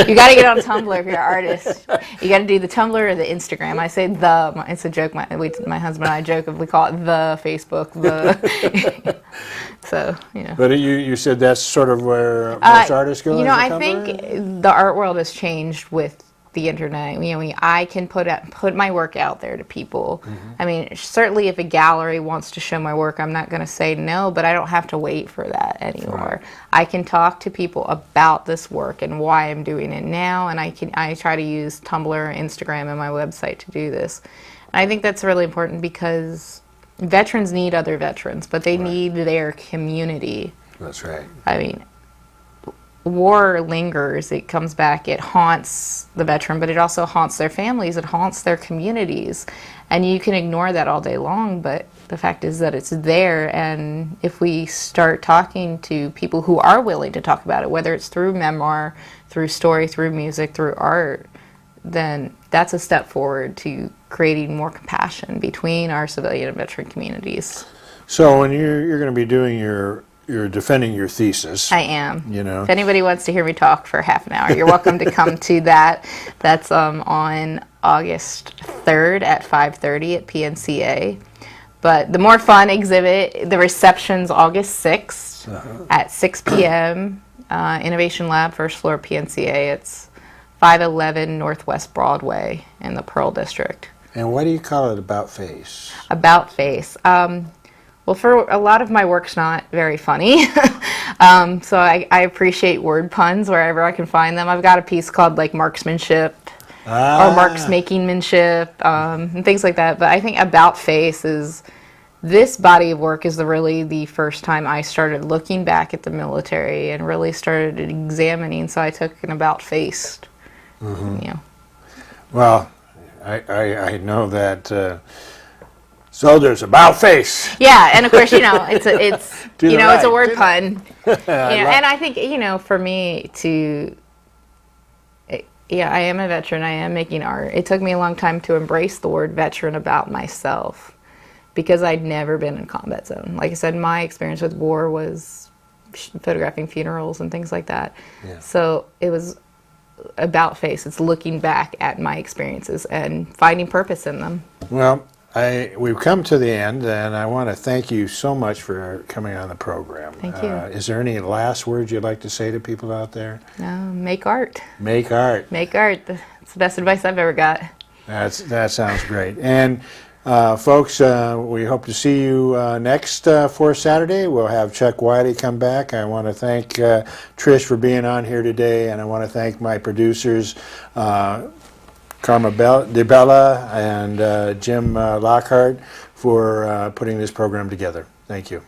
You got to get on Tumblr if you're an artist. You got to do the Tumblr or the Instagram. I say the. It's a joke. My husband and I joke if we call it the Facebook. The. So, you know. But you said that's sort of where most artists go? You know, I Tumblr? think the art world has changed with the internet. You know, I can put my work out there to people. I mean, certainly if a gallery wants to show my work, I'm not going to say no, but I don't have to wait for that anymore. Right. I can talk to people about this work and why I'm doing it now, and I try to use Tumblr, Instagram, and my website to do this. And I think that's really important because veterans need other veterans, but they need their community. That's right. I mean, war lingers, it comes back, it haunts the veteran, but it also haunts their families, it haunts their communities, and you can ignore that all day long, but the fact is that it's there. And if we start talking to people who are willing to talk about it, whether it's through memoir, through story, through music, through art, then that's a step forward to creating more compassion between our civilian and veteran communities. So when you're going to be doing you're defending your thesis. I am. You know, if anybody wants to hear me talk for half an hour, you're welcome to come to that. That's on August 3rd at 5:30 at PNCA. But the more fun exhibit, the reception's August 6th at 6 p.m. Innovation Lab, first floor PNCA. It's 511 Northwest Broadway in the Pearl District. And why do you call it About Face? About Face. Well, for a lot of my work's not very funny, so I appreciate word puns wherever I can find them. I've got a piece called like marksmanship or marks-makingmanship and things like that. But I think About Face is, this body of work is really the first time I started looking back at the military and really started examining. So I took an About Face. You know. Well, I know that. Soldiers, about face. Yeah, and of course, you know, it's it's a word pun. And I think, you know, for me to, I am a veteran. I am making art. It took me a long time to embrace the word veteran about myself because I'd never been in a combat zone. Like I said, my experience with war was photographing funerals and things like that. Yeah. So it was about face. It's looking back at my experiences and finding purpose in them. Well, we've come to the end, and I want to thank you so much for coming on the program. Thank you. Is there any last words you'd like to say to people out there? No, make art. Make art. Make art. It's the best advice I've ever got. That sounds great. And folks, we hope to see you next fourth Saturday. We'll have Chuck Wiley come back. I want to thank Trish for being on here today, and I want to thank my producers, Karma DeBella and Jim Lockhart, for putting this program together. Thank you.